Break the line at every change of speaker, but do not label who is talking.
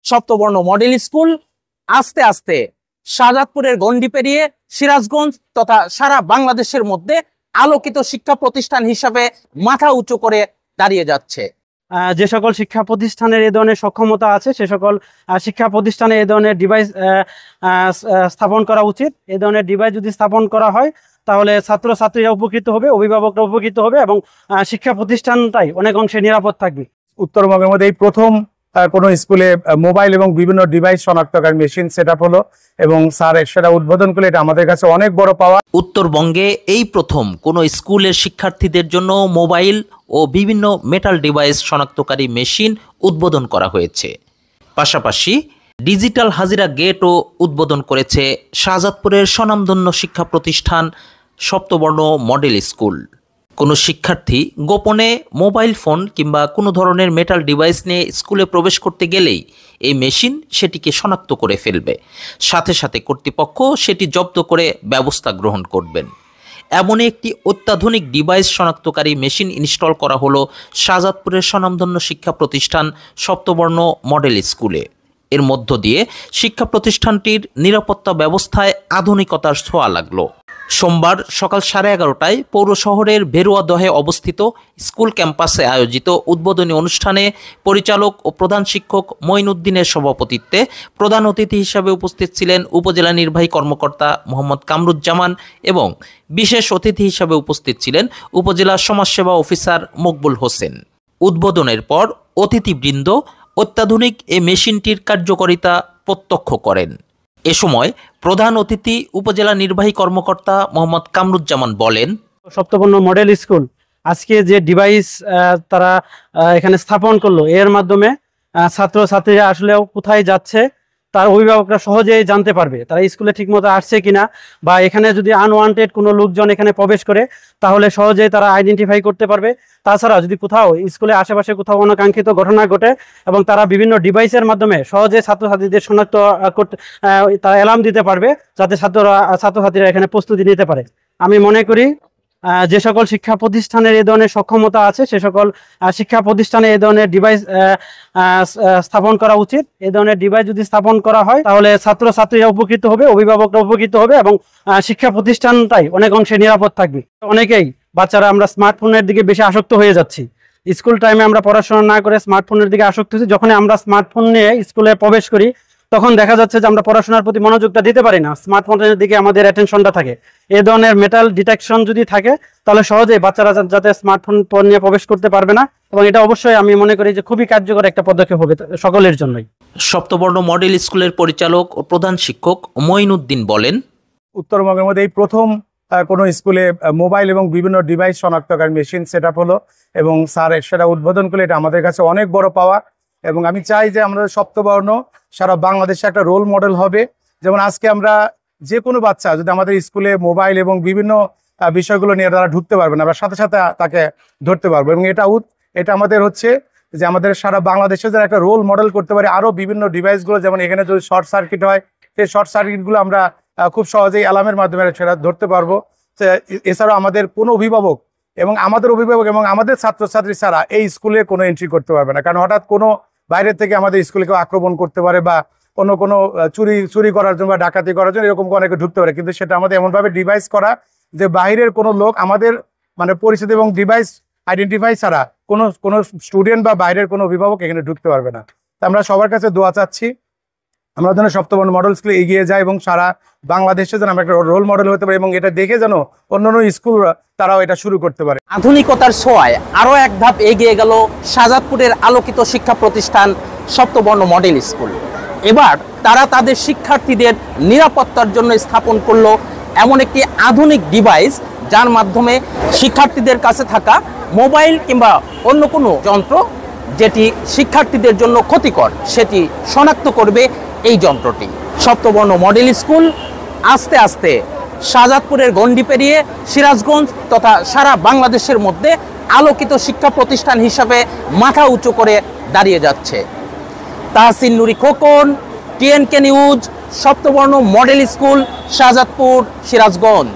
Saptaborno model school আস্তে আস্তে শাহজাদপুরের গণ্ডি পেরিয়ে সিরাজগঞ্জ তথা সারা বাংলাদেশের মধ্যে আলোকিত শিক্ষা প্রতিষ্ঠান হিসাবে মাথা উঁচু করে দাঁড়িয়ে যাচ্ছে।
যে সকল শিক্ষা প্রতিষ্ঠানের এই ধরনের সক্ষমতা আছে সে সকল শিক্ষা প্রতিষ্ঠানে এই ধরনের ডিভাইস স্থাপন করা উচিত। এই ধরনের ডিভাইস যদি স্থাপন করা হয় তাহলে ছাত্রছাত্রীরা উপকৃত হবে, অভিভাবকরা উপকৃত হবে এবং শিক্ষা প্রতিষ্ঠানটাই অনেক অংশে নিরাপদ থাকবে।
উত্তরবঙ্গের মধ্যে এই প্রথম কোনো স্কুলে মোবাইল এবং বিভিন্ন ডিভাইস শনাক্তকারী মেশিন সেট আপ হলো এবং স্যার সেটা উদ্বোধন করলে এটা আমাদের কাছে অনেক বড় পাওয়া।
উত্তরবঙ্গে এই প্রথম কোনো স্কুলের শিক্ষার্থীদের জন্য মোবাইল ও বিভিন্ন মেটাল ডিভাইস শনাক্তকারী মেশিন উদ্বোধন করা হয়েছে। পাশাপাশি ডিজিটাল হাজিরা গেটও উদ্বোধন করেছে শাহজাদপুরের স্বনামধন্য শিক্ষা প্রতিষ্ঠান সপ্তবর্ণ মডেল স্কুল। কোনো শিক্ষার্থী গোপনে মোবাইল ফোন কিংবা কোনো ধরনের মেটাল ডিভাইস নিয়ে স্কুলে প্রবেশ করতে গেলেই এই মেশিন সেটিকে শনাক্ত করে ফেলবে, সাথে সাথে কর্তৃপক্ষ সেটি জব্দ করে ব্যবস্থা গ্রহণ করবেন। এমন একটি অত্যাধুনিক ডিভাইস শনাক্তকারী মেশিন ইনস্টল করা হলো শাহজাদপুরের স্বনামধন্য শিক্ষা প্রতিষ্ঠান সপ্তবর্ণ মডেল স্কুলে। এর মধ্য দিয়ে শিক্ষা প্রতিষ্ঠানটির নিরাপত্তা ব্যবস্থায় আধুনিকতার ছোঁয়া লাগলো। সোমবার সকাল 11:30টায় পৌর শহরের ভেরুয়াদহে অবস্থিত স্কুল ক্যাম্পাসে আয়োজিত উদ্বোধনী অনুষ্ঠানে পরিচালক ও প্রধান শিক্ষক মঈনুদ্দিনের সভাপতিত্বে প্রধান অতিথি হিসাবে উপস্থিত ছিলেন উপজেলা নির্বাহী কর্মকর্তা মোহাম্মদ কামরুজ্জামান এবং বিশেষ অতিথি হিসাবে উপস্থিত ছিলেন উপজেলা সমাজসেবা অফিসার মকবুল হোসেন। উদ্বোধনের পর অতিথিবৃন্দ অত্যাধুনিক এই মেশিনটির কার্যকারিতা প্রত্যক্ষ করেন। এ সময় প্রধান অতিথি উপজেলা নির্বাহী কর্মকর্তা মোহাম্মদ কামরুজ্জামান বলেন,
সপ্তবর্ণ মডেল স্কুল আজকে যে ডিভাইস তারা এখানে স্থাপন করলো এর মাধ্যমে ছাত্রছাত্রীরা আসলে কোথায় যাচ্ছে তার অভিভাবকরা সহজেই জানতে পারবে তারা স্কুলে ঠিকমতো আসছে কিনা, বা এখানে যদি আনওয়ান্টেড কোনো লোকজন এখানে প্রবেশ করে তাহলে সহজেই তারা আইডেন্টিফাই করতে পারবে। তাছাড়া যদি কোথাও স্কুলে আশেপাশে কোথাও অনাকাঙ্ক্ষিত ঘটনা ঘটে এবং তারা বিভিন্ন ডিভাইসের মাধ্যমে সহজে ছাত্রছাত্রীদের শনাক্ত করতে তারা অ্যালার্ম দিতে পারবে যাতে ছাত্রছাত্রীরা এখানে প্রস্তুতি নিতে পারে। আমি মনে করি যে সকল শিক্ষা প্রতিষ্ঠানের এই ধরনের সক্ষমতা আছে সে সকল শিক্ষা প্রতিষ্ঠানে এই ধরনের ডিভাইস স্থাপন করা উচিত। এই ধরনের ডিভাইস যদি স্থাপন করা হয় তাহলে ছাত্রছাত্রীরা উপকৃত হবে, অভিভাবকরা উপকৃত হবে এবং শিক্ষা প্রতিষ্ঠানটাই অনেক অংশে নিরাপদ থাকবে। অনেকেই বাচ্চারা আমরা স্মার্টফোনের দিকে বেশি আসক্ত হয়ে যাচ্ছি। স্কুল টাইমে আমরা পড়াশোনা না করে স্মার্টফোনের দিকে আসক্ত হচ্ছি। যখন আমরা স্মার্টফোন নিয়ে স্কুলে প্রবেশ করি তখন দেখা যাচ্ছে যে আমরা পড়াশোনার প্রতি মনোযোগটা দিতে পারি না, স্মার্টফোনের দিকে আমাদের অ্যাটেনশনটা থাকে। এই ধরনের মেটাল ডিটেকশন যদি থাকে তাহলে সহজেই বাচ্চারা যাতে স্মার্টফোন নিয়ে প্রবেশ করতে পারবে না, এবং এটা অবশ্যই আমি মনে করি যে খুবই কার্যকর একটা পদক্ষেপ হবে সকলের জন্যই।
সপ্তবর্ণ মডেল স্কুলের পরিচালক ও প্রধান শিক্ষক মঈনুদ্দিন বলেন,
উত্তরবঙ্গের মধ্যে এই প্রথম কোনো স্কুলে মোবাইল এবং বিভিন্ন ডিভাইস শনাক্তকারী মেশিন সেট আপ হলো এবং স্যার সেটা উদ্বোধন করলে এটা আমাদের কাছে অনেক বড় পাওয়া। এবং আমি চাই যে আমাদের সপ্তবর্ণ সারা বাংলাদেশে একটা রোল মডেল হবে। যেমন আজকে আমরা যে কোনো বাচ্চা যদি আমাদের স্কুলে মোবাইল এবং বিভিন্ন বিষয়গুলো নিয়ে তারা ঢুকতে পারবে না, আমরা সাথে সাথে তাকে ধরতে পারবো। এবং এটা আমাদের হচ্ছে যে আমাদের সারা বাংলাদেশে যেন একটা রোল মডেল করতে পারি। আরও বিভিন্ন ডিভাইসগুলো যেমন এখানে যদি শর্ট সার্কিট হয় সেই শর্ট সার্কিটগুলো আমরা খুব সহজেই অ্যালার্মের মাধ্যমে সেটা ধরতে পারবো। এছাড়াও আমাদের কোনো অভিভাবক এবং আমাদের ছাত্রছাত্রী ছাড়া এই স্কুলে কোনো এন্ট্রি করতে পারবে না, কারণ হঠাৎ কোনো বাইরের থেকে আমাদের স্কুলে কেউ আক্রমণ করতে পারে বা কোনো চুরি করার জন্য বা ডাকাতি করার জন্য এরকম অনেকে ঢুকতে পারে। কিন্তু সেটা আমাদের এমনভাবে ডিভাইস করা যে বাইরের কোনো লোক আমাদের পরিচিতি এবং ডিভাইস আইডেন্টিফাই ছাড়া কোনো স্টুডেন্ট বা বাইরের কোনো অভিভাবক এখানে ঢুকতে পারবে না। আমরা সবার কাছে দোয়া চাচ্ছি আমরা যেন সপ্তবর্ণ মডেল স্কুলে এগিয়ে যাই এবং সারা বাংলাদেশে যেন আমরা একটা রোল মডেল হতে পারি এবং এটা দেখে যেন অন্যান্য স্কুল তারাও এটা শুরু করতে পারে।
আধুনিকতার ছোঁয়ায় আরও এক ধাপ এগিয়ে গেল শাহজাদপুরের আলোকিত শিক্ষা প্রতিষ্ঠান সপ্তবর্ণ মডেল স্কুল। এবার তারা তাদের শিক্ষার্থীদের নিরাপত্তার জন্য স্থাপন করলো এমন একটি আধুনিক ডিভাইস যার মাধ্যমে শিক্ষার্থীদের কাছে থাকা মোবাইল কিংবা অন্য কোনো যন্ত্র যেটি শিক্ষার্থীদের জন্য ক্ষতিকর সেটি শনাক্ত করবে এই যন্ত্রটি। সপ্তবর্ণ মডেল স্কুল আস্তে আস্তে শাহজাদপুরের গণ্ডি পেরিয়ে সিরাজগঞ্জ তথা সারা বাংলাদেশের মধ্যে আলোকিত শিক্ষা প্রতিষ্ঠান হিসাবে মাথা উঁচু করে দাঁড়িয়ে যাচ্ছে। Tahsin Nuri Khokon, TNK news, Saptabarna model school, Shahzadpur, Sirajganj.